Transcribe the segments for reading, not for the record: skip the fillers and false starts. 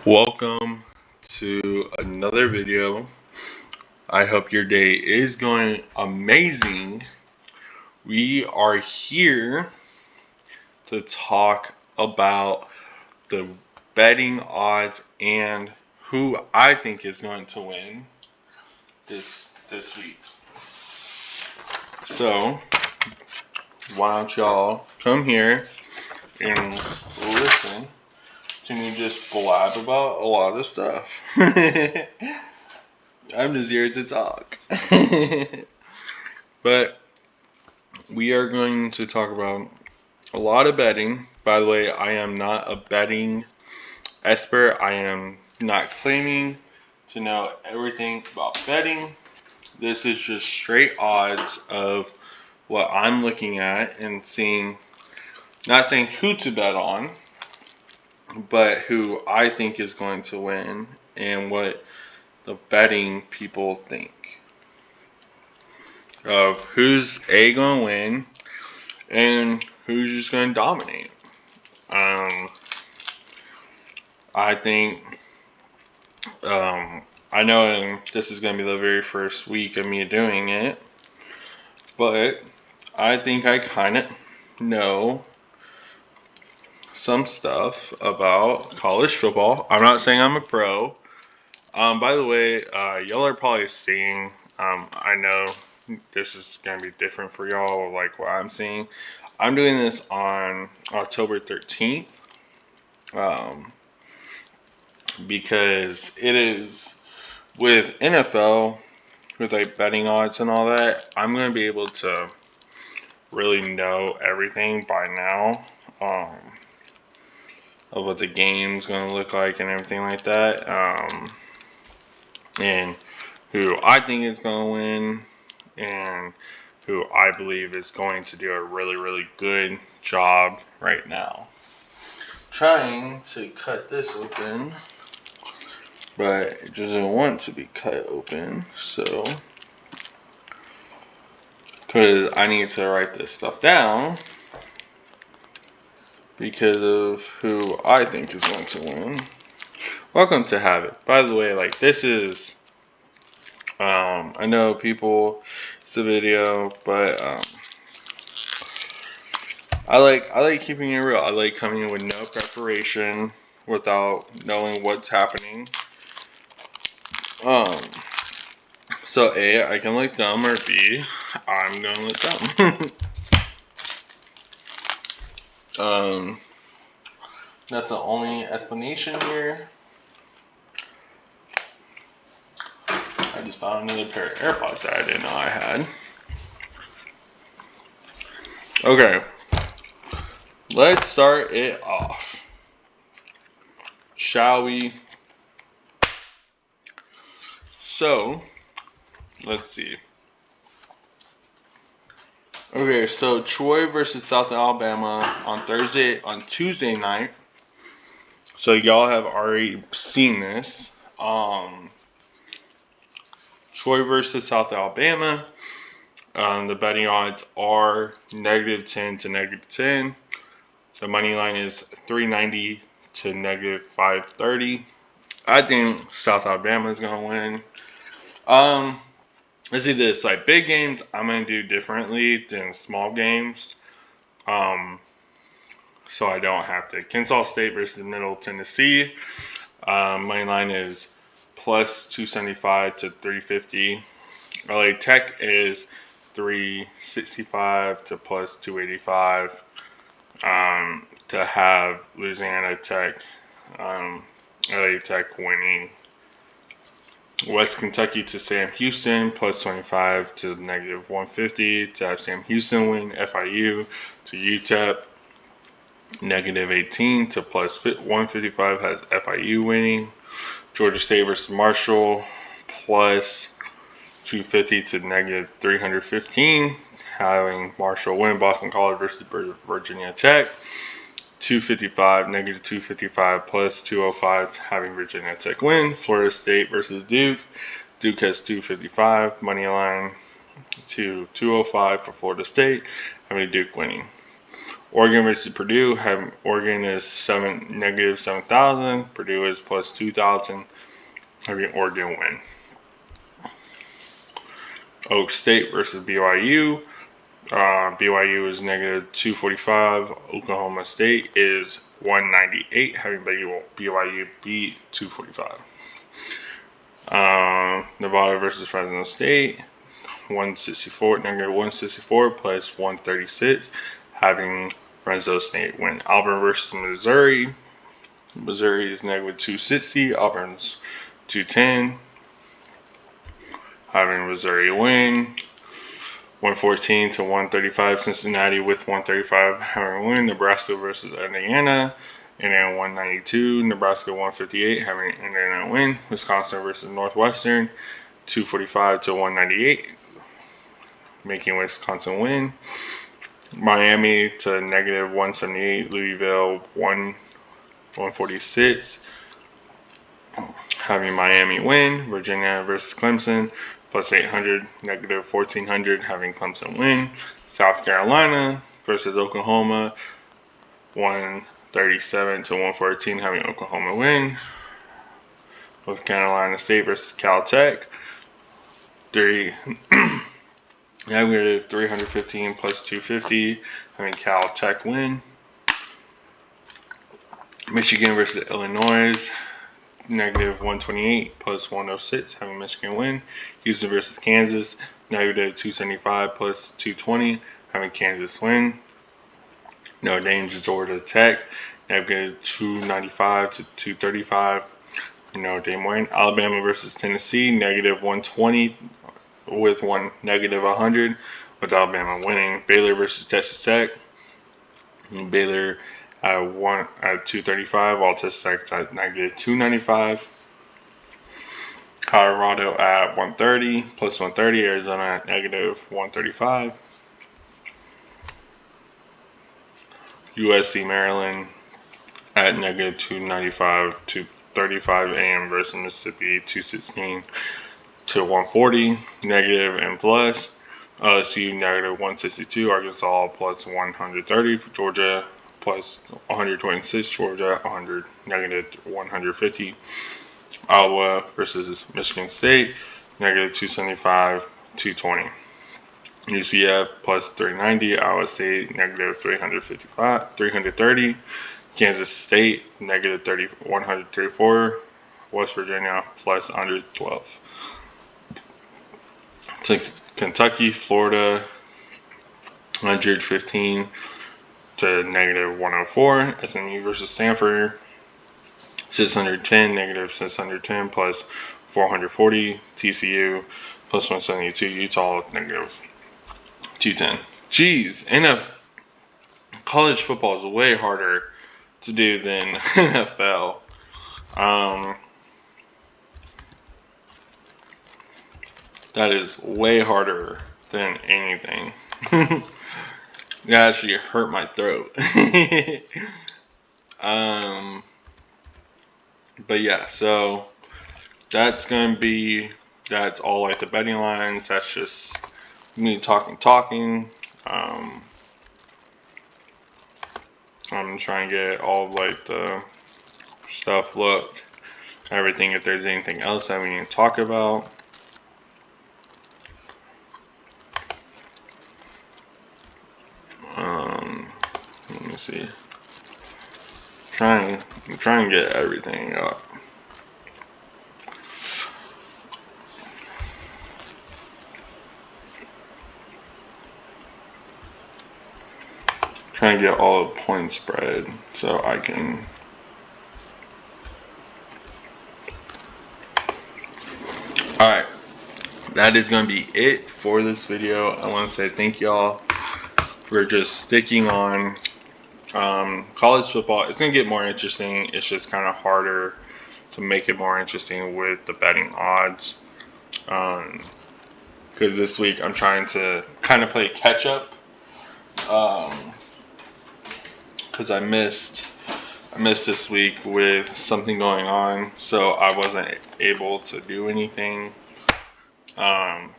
Welcome to another video. I hope your day is going amazing. We are here to talk about the betting odds and who I think is going to win this week. So, why don't y'all come here and listen to me just blab about a lot of stuff. I'm just here to talk. But we are going to talk about a lot of betting. By the way, I am not a betting expert. I am not claiming to know everything about betting. This is just straight odds of what I'm looking at and seeing, not saying who to bet on, but who I think is going to win and what the betting people think of who's going to win and who's just going to dominate. I think, I know this is going to be the very first week of me doing it, but I think I kind of know some stuff about college football. I'm not saying I'm a pro. By the way, y'all are probably seeing, I know this is going to be different for y'all, like what I'm seeing. I'm doing this on October 13th. Because it is with NFL, with like betting odds and all that, I'm going to be able to really know everything by now of what the game's going to look like and everything like that. And who I think is going to win and who I believe is going to do a really, really good job right now. Trying to cut this open, but it doesn't want to be cut open, so because I need to write this stuff down because of who I think is going to win. Welcome to Habit. By the way, like this is, I know people, it's a video, but I like keeping it real. I like coming in with no preparation, without knowing what's happening. So A, I can look dumb, or B, I'm gonna look dumb. That's the only explanation here. I just found another pair of AirPods that I didn't know I had. Okay, let's start it off. Shall we? So, let's see. Okay, so Troy versus South Alabama on Tuesday night. So y'all have already seen this. Troy versus South Alabama. The betting odds are -10 to -10. The money line is 390 to -530. I think South Alabama is gonna win. Let's do this. Like big games, I'm gonna do differently than small games. So I don't have to. Kennesaw State versus Middle Tennessee. Money line is +275 to 350. LA Tech is 365 to +285. To have Louisiana Tech, LA Tech winning. West Kentucky to Sam Houston +25 to -150. To have Sam Houston win. FIU to UTEP -18 to +155 has FIU winning. Georgia State versus Marshall +250 to -315 having Marshall win. Boston College versus Virginia Tech 255 -255 +205 having Virginia Tech win. Florida State versus Duke. Duke has 255 money line to 205 for Florida State having Duke winning. Oregon versus Purdue. Oregon is negative 7,000. Purdue is plus 2,000. Having Oregon win. Oak State versus BYU. BYU is negative 245. Oklahoma State is 198. Having BYU beat 245. Nevada versus Fresno State. 164, negative 164 plus 136. Having Fresno State win. Auburn versus Missouri. Missouri is negative 260. Auburn's 210. Having Missouri win. 114 to 135. Cincinnati with 135 having win. Nebraska versus Indiana. Indiana 192. Nebraska 158 having Indiana win. Wisconsin versus Northwestern. 245 to 198. Making Wisconsin win. Miami to negative 178. Louisville 146. Having Miami win. Virginia versus Clemson. Plus 800, negative 1,400, having Clemson win. South Carolina versus Oklahoma, 137 to 114, having Oklahoma win. North Carolina State versus Caltech, negative 315 plus 250, having Caltech win. Michigan versus Illinois. Negative 128 plus 106, having Michigan win. Houston versus Kansas, negative 275 plus 220, having Kansas win. Notre Dame to Georgia Tech, negative 295 to 235, Notre Dame win. Alabama versus Tennessee, negative 120 with negative 100, with Alabama winning. Baylor versus Texas Tech, Baylor at 235, while Texas Tech at negative 295. Colorado at 130, plus 130. Arizona at negative 135. USC Maryland at negative 295 to 35. AM versus Mississippi 216 to 140. Negative and plus. LSU negative 162. Arkansas plus 130. For Georgia plus 126, Georgia negative 150. Iowa versus Michigan State, negative 275, 220. UCF plus 390, Iowa State negative 330. Kansas State negative 134. West Virginia plus 112. Kentucky, Florida 115 to negative 104. SMU versus Stanford 610, negative 610 plus 440. TCU plus 172. Utah negative 210. Jeez, college football is way harder to do than NFL. That is way harder than anything. That actually hurt my throat. But yeah, so that's all like the betting lines. That's just me talking. I'm trying to get all of like the stuff looked, everything. If there's anything else that we need to talk about. Let me see. I'm trying to get everything up. Trying to get all the point spread so I can. Alright, that is going to be it for this video. I want to say thank y'all for just sticking on. College football, it's going to get more interesting. It's just kind of harder to make it more interesting with the betting odds. Because this week I'm trying to kind of play catch up. Because I missed this week with something going on, so I wasn't able to do anything. But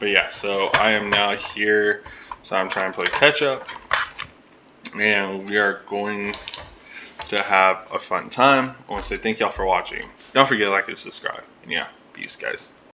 yeah, so I am now here, so I'm trying to play catch up. and we are going to have a fun time. I want to say thank y'all for watching. Don't forget to like and subscribe. And yeah, peace, guys.